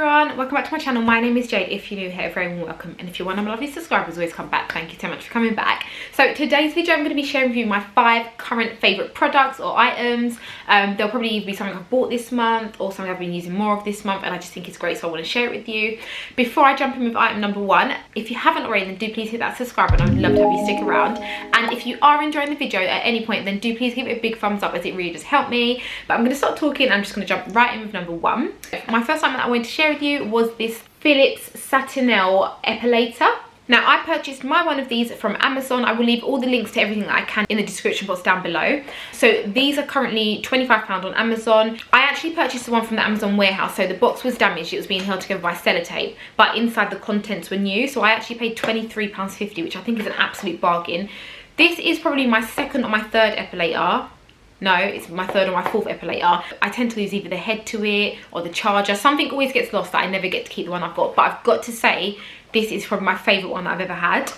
everyone, welcome back to my channel. My name is Jade. If you're new here, very warm welcome, and if you're one of my lovely subscribers, always come back. Thank you so much for coming back. So today's video, I'm going to be sharing with you my 5 current favourite products or items. There'll probably either be something I've bought this month or something I've been using more of this month, and I just think it's great, so I want to share it with you. Before I jump in with item number 1, if you haven't already, then do please hit that subscribe button. I would love to have you stick around. And if you are enjoying the video at any point, then do please give it a big thumbs up, as it really does help me. But I'm going to stop talking. I'm just going to jump right in with number 1. My first item that I wanted to share with you was this Philips Satinel Epilator. Now, I purchased one of these from Amazon. I will leave all the links to everything that I can in the description box down below. So these are currently £25 on Amazon. I actually purchased the one from the Amazon warehouse, so the box was damaged. It was being held together by sellotape, but inside the contents were new. So I actually paid £23.50, which I think is an absolute bargain. This is probably my second or my third epilator. No, it's my third or my fourth epilator. I tend to lose either the head to it or the charger. Something always gets lost that I never get to keep the one I've got. But I've got to say, this is probably my favourite one that I've ever had.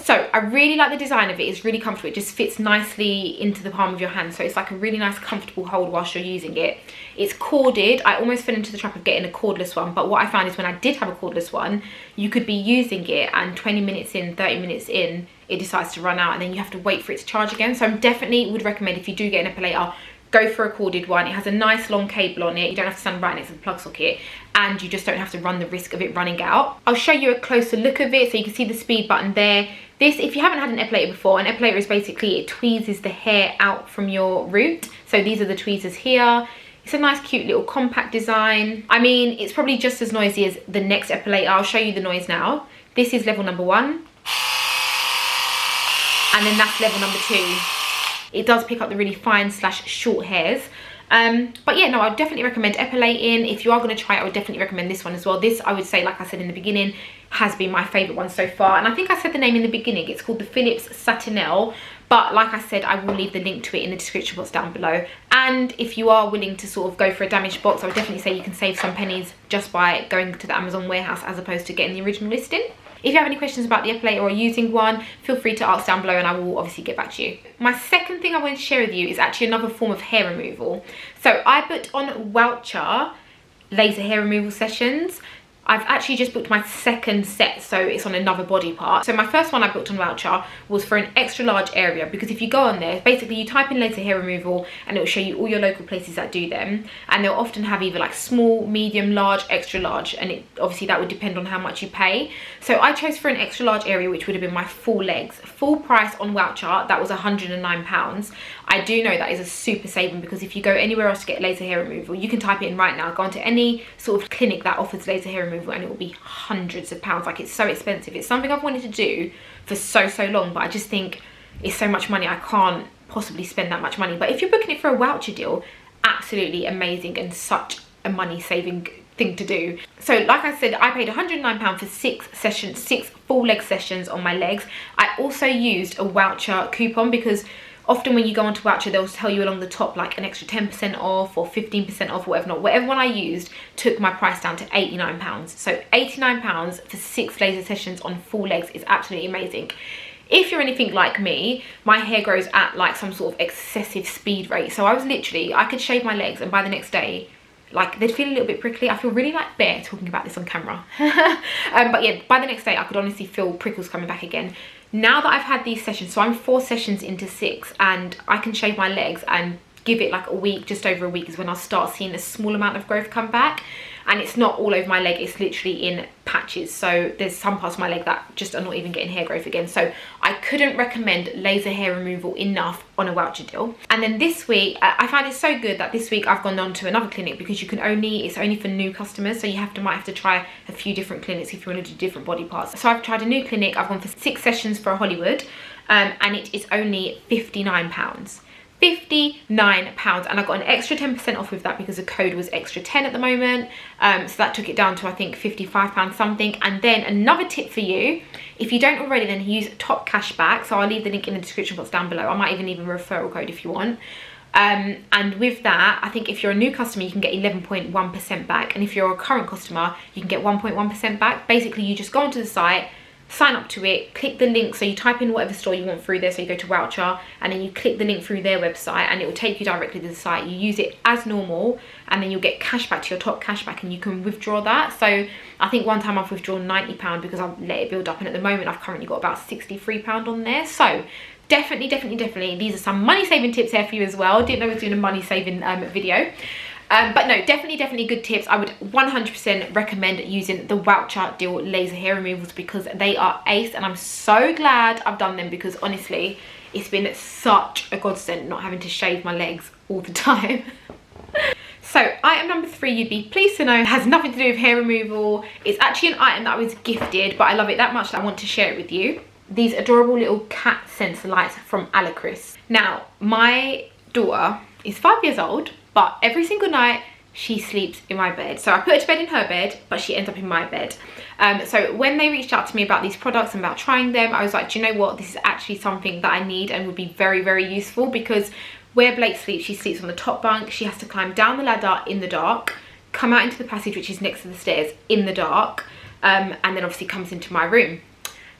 So I really like the design of it. It's really comfortable. It just fits nicely into the palm of your hand. So it's like a really nice comfortable hold whilst you're using it. It's corded. I almost fell into the trap of getting a cordless one. But what I found is when I did have a cordless one, you could be using it and 20 minutes in, 30 minutes in, it decides to run out and then you have to wait for it to charge again. So I definitely would recommend, if you do get an epilator, go for a corded one. It has a nice long cable on it. You don't have to stand right next to the plug socket, and you just don't have to run the risk of it running out. I'll show you a closer look of it so you can see the speed button there. This, if you haven't had an epilator before, an epilator is basically, it tweezes the hair out from your root. So these are the tweezers here. It's a nice cute little compact design. I mean, it's probably just as noisy as the next epilator. I'll show you the noise now. This is level number 1. And then that's level number 2. It does pick up the really fine / short hairs. But yeah, no, I would definitely recommend epilating. If you are going to try it, I would definitely recommend this one as well. This, I would say, like I said in the beginning, has been my favourite one so far. And I think I said the name in the beginning. It's called the Philips Satinel. But like I said, I will leave the link to it in the description box down below. And if you are willing to sort of go for a damaged box, I would definitely say you can save some pennies just by going to the Amazon warehouse as opposed to getting the original listing. If you have any questions about the epilator or using one, feel free to ask down below and I will obviously get back to you. My second thing I want to share with you is actually another form of hair removal. So I booked on Wowcher laser hair removal sessions. I've actually just booked my second set, so it's on another body part. So my first one I booked on Wowcher was for an extra large area, because if you go on there, basically you type in laser hair removal and it will show you all your local places that do them, and they'll often have either like small, medium, large, extra large, and obviously that would depend on how much you pay. So I chose for an extra large area, which would have been my full legs. Full price on Wowcher, that was £109. I do know that is a super saving, because if you go anywhere else to get laser hair removal, you can type it in right now, go onto any sort of clinic that offers laser hair removal, and it will be hundreds of pounds. Like, it's so expensive. It's something I've wanted to do for so long, but I just think it's so much money, I can't possibly spend that much money. But if you're booking it for a Wowcher deal, absolutely amazing and such a money saving thing to do. So like I said, I paid £109 for 6 sessions, 6 full leg sessions on my legs. I also used a Wowcher coupon, because often when you go onto Wowcher, they'll tell you along the top like an extra 10% off or 15% off, whatever not. Whatever one I used took my price down to £89. So £89 for 6 laser sessions on full legs is absolutely amazing. If you're anything like me, my hair grows at like some sort of excessive speed rate. So I was literally, I could shave my legs and by the next day, like, they'd feel a little bit prickly. I feel really like Bear talking about this on camera. But yeah, by the next day I could honestly feel prickles coming back again. Now that I've had these sessions, so I'm 4 sessions into 6, and I can shave my legs and give it like a week, just over a week is when I'll start seeing a small amount of growth come back. And it's not all over my leg, it's literally in patches. So there's some parts of my leg that just are not even getting hair growth again. So I couldn't recommend laser hair removal enough on a Wowcher deal. And then this week, I found it so good that this week I've gone on to another clinic, because you can it's only for new customers. So you might have to try a few different clinics if you want to do different body parts. So I've tried a new clinic, I've gone for 6 sessions for Hollywood, and it is only £59. £59, and I got an extra 10% off with that because the code was extra 10 at the moment. So that took it down to, I think, £55 something. And then another tip for you, if you don't already, then use top cashback. So I'll leave the link in the description box down below. I might even leave a referral code if you want. And with that, I think if you're a new customer, you can get 11.1% back, and if you're a current customer, you can get 1.1% back. Basically, you just go onto the site, sign up to it, click the link. So you type in whatever store you want through there. So you go to Wowcher and then you click the link through their website and it will take you directly to the site. You use it as normal and then you'll get cashback to your top cashback and you can withdraw that. So I think one time I've withdrawn £90 because I've let it build up, and at the moment I've currently got about £63 on there. So definitely, these are some money saving tips here for you as well. Didn't know I was doing a money saving video. But no, definitely good tips. I would 100% recommend using the Wowcher Deal laser hair removals because they are ace, and I'm so glad I've done them because honestly, it's been such a godsend not having to shave my legs all the time. So item number 3, you'd be pleased to know, has nothing to do with hair removal. It's actually an item that I was gifted, but I love it that much that I want to share it with you. These adorable little cat sensor lights from Alacris. Now, my daughter is 5 years old, but every single night she sleeps in my bed. So I put her to bed in her bed, but she ends up in my bed. So when they reached out to me about these products and about trying them, I was like, do you know what? This is actually something that I need and would be very useful, because where Blake sleeps, she sleeps on the top bunk. She has to climb down the ladder in the dark, come out into the passage, which is next to the stairs, in the dark, and then obviously comes into my room.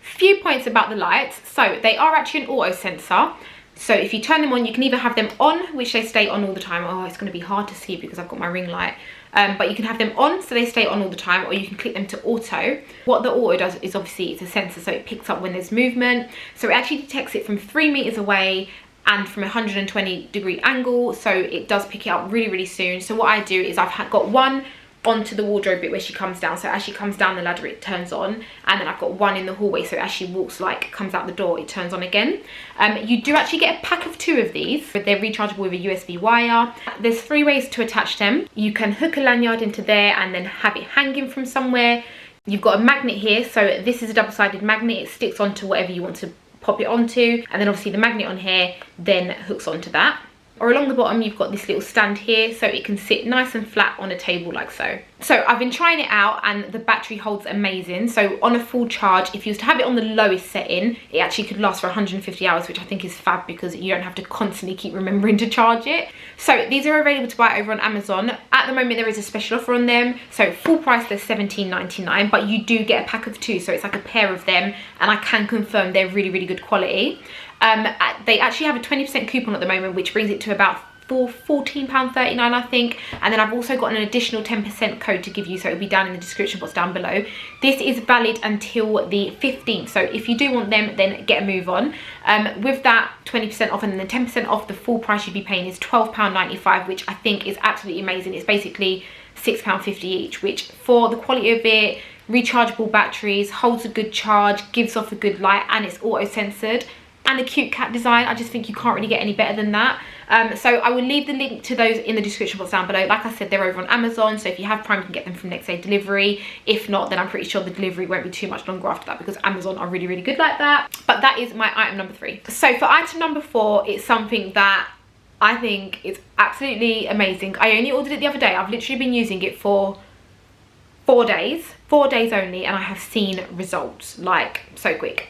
Few points about the lights. So they are actually an auto sensor. So if you turn them on, you can either have them on, which they stay on all the time. Oh, it's going to be hard to see because I've got my ring light. But you can have them on so they stay on all the time, or you can click them to auto. What the auto does is obviously it's a sensor, so it picks up when there's movement. So it actually detects it from 3 meters away and from a 120-degree angle. So it does pick it up really soon. So what I do is I've got one onto the wardrobe bit where she comes down, so as she comes down the ladder it turns on, and then I've got one in the hallway, so as she walks, like comes out the door, it turns on again. You do actually get a pack of 2 of these, but they're rechargeable with a USB wire. There's 3 ways to attach them. You can hook a lanyard into there and then have it hanging from somewhere. You've got a magnet here, so this is a double-sided magnet. It sticks onto whatever you want to pop it onto, and then obviously the magnet on here then hooks onto that. Or along the bottom you've got this little stand here, so it can sit nice and flat on a table like so. So I've been trying it out and the battery holds amazing. So on a full charge, if you was to have it on the lowest setting, it actually could last for 150 hours, which I think is fab because you don't have to constantly keep remembering to charge it. So these are available to buy over on Amazon. At the moment there is a special offer on them. So full price they're $17.99, but you do get a pack of 2, so it's like a pair of them, and I can confirm they're really good quality. They actually have a 20% coupon at the moment, which brings it to about £14.39 I think, and then I've also got an additional 10% code to give you, so it'll be down in the description box down below. This is valid until the 15th, so if you do want them, then get a move on. With that 20% off and then the 10% off, the full price you'd be paying is £12.95, which I think is absolutely amazing. It's basically £6.50 each, which for the quality of it, rechargeable batteries, holds a good charge, gives off a good light, and it's auto censored, and a cute cat design. I just think you can't really get any better than that. So I will leave the link to those in the description box down below. Like I said, they're over on Amazon, so if you have Prime you can get them from next day delivery. If not, then I'm pretty sure the delivery won't be too much longer after that, because Amazon are really good like that. But that is my item number 3. So for item number 4, it's something that I think is absolutely amazing. I only ordered it the other day. I've literally been using it for 4 days only, and I have seen results like so quick.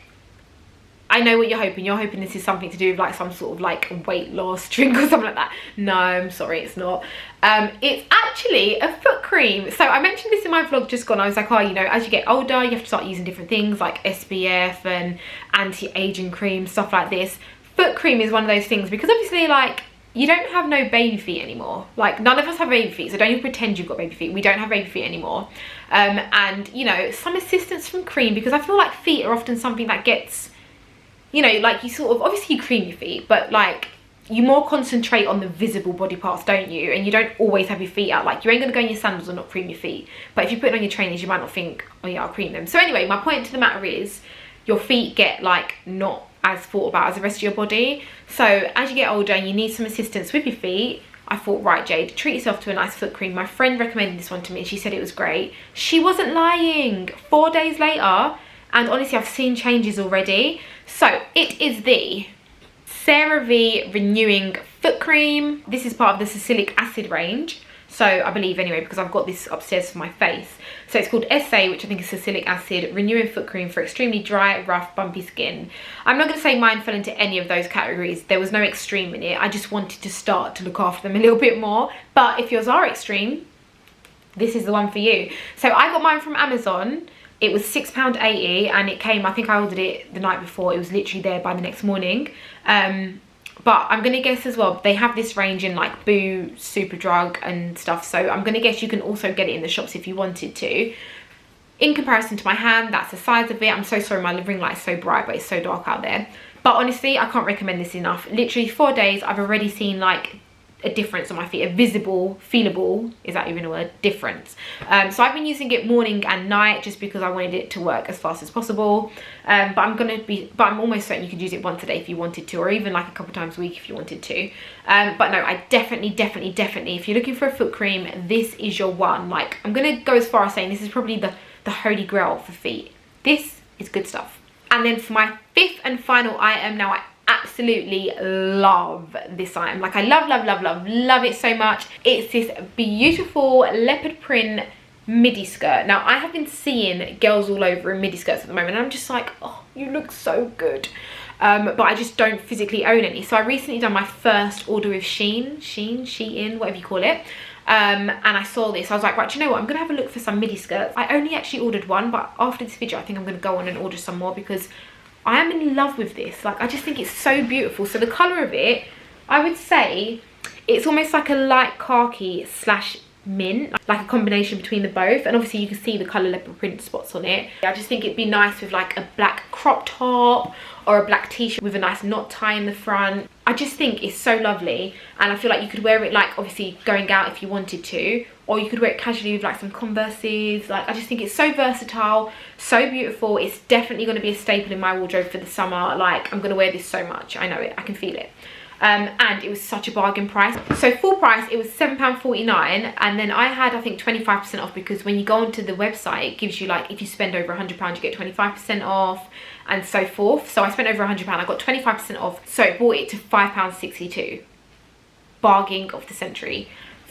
I know what you're hoping. You're hoping this is something to do with like some sort of like weight loss drink or something like that. No, I'm sorry, it's not. It's actually a foot cream. So I mentioned this in my vlog just gone. I was like, oh, you know, as you get older, you have to start using different things like SPF and anti-aging cream, stuff like this. Foot cream is one of those things because obviously like you don't have no baby feet anymore. Like none of us have baby feet, so don't even pretend you've got baby feet. We don't have baby feet anymore. And you know, some assistance from cream, because I feel like feet are often something that gets, you know, like you sort of, obviously you cream your feet, but like you more concentrate on the visible body parts, don't you? And you don't always have your feet out. Like you ain't gonna go in your sandals and not cream your feet. But if you put it on your trainers, you might not think, oh yeah, I'll cream them. So anyway, my point to the matter is your feet get like not as thought about as the rest of your body. So as you get older and you need some assistance with your feet, I thought, right, Jade, treat yourself to a nice foot cream. My friend recommended this one to me and she said it was great. She wasn't lying. 4 days later, and honestly I've seen changes already. So it is the CeraVe Renewing Foot Cream. This is part of the salicylic acid range. So I believe anyway, because I've got this upstairs for my face. So it's called SA, which I think is salicylic acid renewing foot cream for extremely dry, rough, bumpy skin. I'm not going to say mine fell into any of those categories. There was no extreme in it. I just wanted to start to look after them a little bit more. But if yours are extreme, this is the one for you. So I got mine from Amazon. It was £6.80 and it came, I think I ordered it the night before. It was literally there by the next morning. But I'm gonna guess as well, they have this range in like Boo, Superdrug and stuff. So I'm gonna guess you can also get it in the shops if you wanted to. In comparison to my hand, that's the size of it. I'm so sorry, my ring light is so bright, but it's so dark out there. But honestly, I can't recommend this enough. Literally 4 days, I've already seen like a difference on my feet, a visible, feelable, is that even a word, difference. So I've been using it morning and night just because I wanted it to work as fast as possible. But I'm almost certain you could use it once a day if you wanted to, or even like a couple times a week if you wanted to. But no, I definitely, if you're looking for a foot cream, this is your one. Like, I'm gonna go as far as saying this is probably the holy grail for feet. This is good stuff. And then for my 5th and final item, now I absolutely love this item. Like, I love it so much. It's this beautiful leopard print midi skirt. Now, I have been seeing girls all over in midi skirts at the moment, and I'm just like, oh, you look so good. But I just don't physically own any. So I recently done my first order with Shein, whatever you call it. And I saw this. I was like, right, do you know what? I'm gonna have a look for some midi skirts. I only actually ordered one, but after this video, I think I'm gonna go on and order some more because I am in love with this. Like, I just think it's so beautiful. So the colour of it, I would say it's almost like a light khaki slash mint, like a combination between the both. And obviously you can see the colour leopard print spots on it. I just think it'd be nice with like a black crop top or a black t-shirt with a nice knot tie in the front. I just think it's so lovely, and I feel like you could wear it like obviously going out if you wanted to, or you could wear it casually with like some Converses. Like, I just think it's so versatile, so beautiful. It's definitely going to be a staple in my wardrobe for the summer. Like, I'm going to wear this so much. I know it, I can feel it. And it was such a bargain price. So full price, it was £7.49, and then I had, I think, 25% off, because when you go onto the website, it gives you like, if you spend over £100 you get 25% off and so forth. So I spent over £100, I got 25% off, so it brought it to £5.62. Bargain of the century.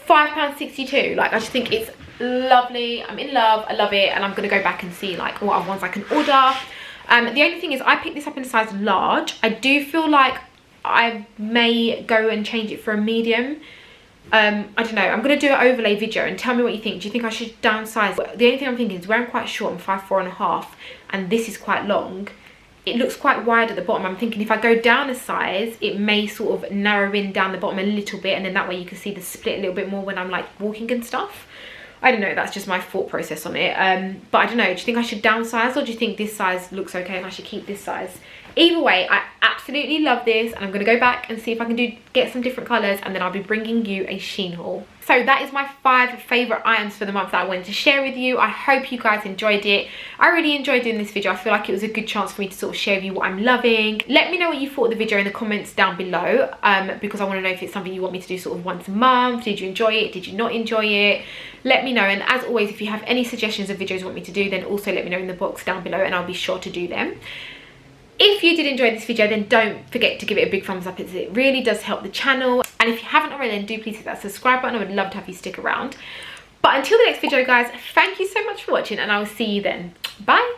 £5.62. Like, I just think it's lovely. I'm in love, I love it, and I'm gonna go back and see like what other ones I can order. The only thing is, I picked this up in a size large. I do feel like I may go and change it for a medium. I don't know. I'm going to do an overlay video and tell me what you think. Do you think I should downsize? The only thing I'm thinking is, where I'm quite short, I'm 5'4.5", and this is quite long, it looks quite wide at the bottom. I'm thinking if I go down a size, it may sort of narrow in down the bottom a little bit, and then that way you can see the split a little bit more when I'm like walking and stuff. I don't know, that's just my thought process on it. But I don't know, do you think I should downsize, or do you think this size looks okay and I should keep this size? Either way, I absolutely love this, and I'm going to go back and see if I can get some different colours, and then I'll be bringing you a Shein haul. So that is my 5 favourite items for the month that I wanted to share with you. I hope you guys enjoyed it. I really enjoyed doing this video. I feel like it was a good chance for me to sort of share with you what I'm loving. Let me know what you thought of the video in the comments down below, because I want to know if it's something you want me to do sort of once a month. Did you enjoy it? Did you not enjoy it? Let me know. And as always, if you have any suggestions of videos you want me to do, then also let me know in the box down below, and I'll be sure to do them. If you did enjoy this video, then don't forget to give it a big thumbs up, as it really does help the channel. And if you haven't already, then do please hit that subscribe button. I would love to have you stick around. But until the next video, guys, thank you so much for watching, and I will see you then. Bye.